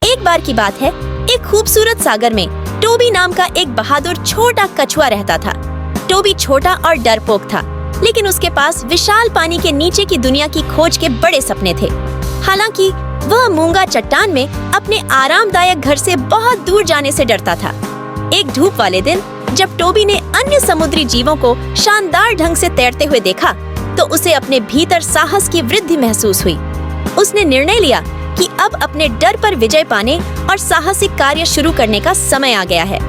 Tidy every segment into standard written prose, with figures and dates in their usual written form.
एक बार की बात है, एक खूबसूरत सागर में टोबी नाम का एक बहादुर छोटा कछुआ रहता था। टोबी छोटा और डरपोक था, लेकिन उसके पास विशाल पानी के नीचे की दुनिया की खोज के बड़े सपने थे। हालांकि वह मूंगा चट्टान में अपने आरामदायक घर से बहुत दूर जाने से डरता था। एक धूप वाले दिन जब टोबी ने अन्य समुद्री जीवों को शानदार ढंग से तैरते हुए देखा, तो उसे अपने भीतर साहस की वृद्धि महसूस हुई। उसने निर्णय लिया कि अब अपने डर पर विजय पाने और साहसिक कार्य शुरू करने का समय आ गया है।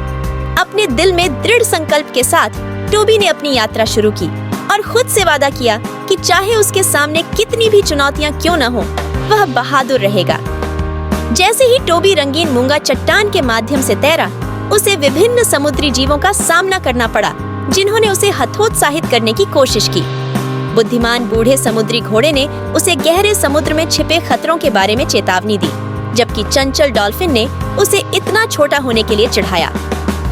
अपने दिल में दृढ़ संकल्प के साथ टोबी ने अपनी यात्रा शुरू की और खुद से वादा किया कि चाहे उसके सामने कितनी भी चुनौतियां क्यों न हो, वह बहादुर रहेगा। जैसे ही टोबी रंगीन मूंगा चट्टान के माध्यम से तैरा, उसे विभिन्न समुद्री जीवों का सामना करना पड़ा, जिन्होंने उसे हतोत्साहित करने की कोशिश की। बुद्धिमान बूढ़े समुद्री घोड़े ने उसे गहरे समुद्र में छिपे खतरों के बारे में चेतावनी दी, जबकि चंचल डॉल्फिन ने उसे इतना छोटा होने के लिए चिढ़ाया।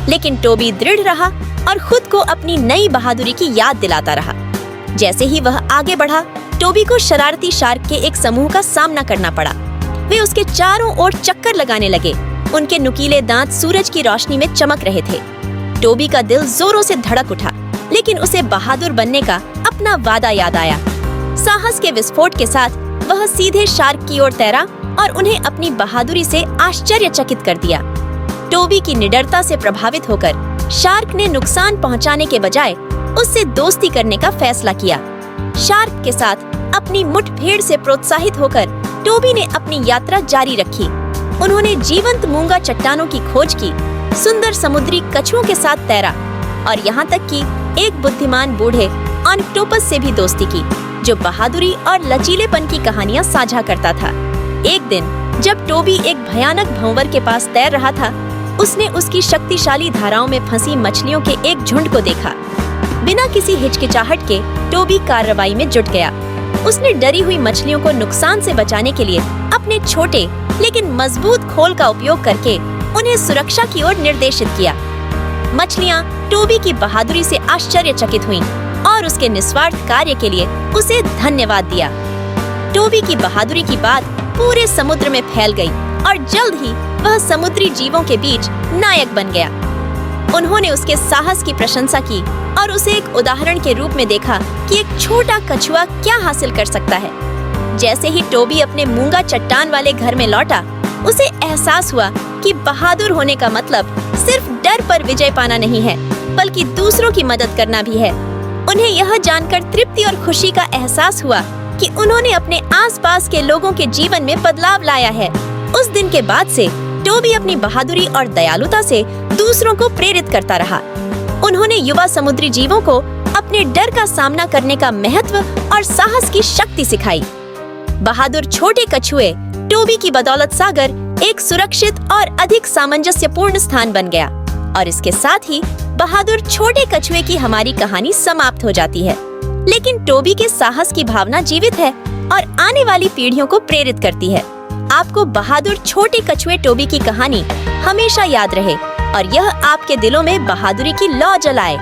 लेकिन टोबी दृढ़ रहा और खुद को अपनी नई बहादुरी की याद दिलाता रहा। जैसे ही वह आगे बढ़ा, टोबी को शरारती शार्क के एक समूह का सामना करना पड़ा। वे उसके चारों ओर चक्कर लगाने लगे। उनके नुकीले दांत सूरज की रोशनी में चमक रहे थे। टोबी का दिल जोरों से धड़क उठा, लेकिन उसे बहादुर बनने का अपना वादा याद आया। साहस के विस्फोट के साथ वह सीधे शार्क की ओर तैरा और उन्हें अपनी बहादुरी से आश्चर्यचकित कर दिया। टोबी की निडरता से प्रभावित होकर शार्क ने नुकसान पहुंचाने के बजाय उससे दोस्ती करने का फैसला किया। शार्क के साथ अपनी मुठभेड़ से प्रोत्साहित होकर टोबी ने अपनी यात्रा जारी रखी। उन्होंने जीवंत मूंगा चट्टानों की खोज की, सुंदर समुद्री कछुओं के साथ तैरा और यहाँ तक कि एक बुद्धिमान बूढ़े ऑक्टोपस से भी दोस्ती की, जो बहादुरी और लचीलेपन की कहानियां साझा करता था। एक दिन जब टोबी एक भयानक भंवर के पास तैर रहा था, उसने उसकी शक्तिशाली धाराओं में फंसी मछलियों के एक झुंड को देखा। बिना किसी हिचकिचाहट के टोबी कार्रवाई में जुट गया। उसने डरी हुई मछलियों को नुकसान से बचाने के लिए अपने छोटे लेकिन मजबूत खोल का उपयोग करके उन्हें सुरक्षा की ओर निर्देशित किया। मछलियां टोबी की बहादुरी से आश्चर्यचकित हुईं और उसके निस्वार्थ कार्य के लिए उसे धन्यवाद दिया। टोबी की बहादुरी की बात पूरे समुद्र में फैल गई और जल्द ही वह समुद्री जीवों के बीच नायक बन गया। उन्होंने उसके साहस की प्रशंसा की और उसे एक उदाहरण के रूप में देखा कि एक छोटा कछुआ क्या हासिल कर सकता है। जैसे ही टोबी अपने मूंगा चट्टान वाले घर में लौटा, उसे एहसास हुआ कि बहादुर होने का मतलब सिर्फ डर पर विजय पाना नहीं है, बल्कि दूसरों की मदद करना भी है। उन्हें यह जानकर तृप्ति और खुशी का एहसास हुआ कि उन्होंने अपने आसपास के लोगों के जीवन में बदलाव लाया है। उस दिन के बाद से टोबी अपनी बहादुरी और दयालुता से दूसरों को प्रेरित करता रहा। उन्होंने युवा समुद्री जीवों को अपने डर का सामना करने का महत्व और साहस की शक्ति सिखाई। बहादुर छोटे कछुए टोबी की बदौलत सागर एक सुरक्षित और अधिक सामंजस्यपूर्ण स्थान बन गया। और इसके साथ ही बहादुर छोटे कछुए की हमारी कहानी समाप्त हो जाती है। लेकिन टोबी के साहस की भावना जीवित है और आने वाली पीढ़ियों को प्रेरित करती है। आपको बहादुर छोटे कछुए टोबी की कहानी हमेशा याद रहे और यह आपके दिलों में बहादुरी की लौ जलाए।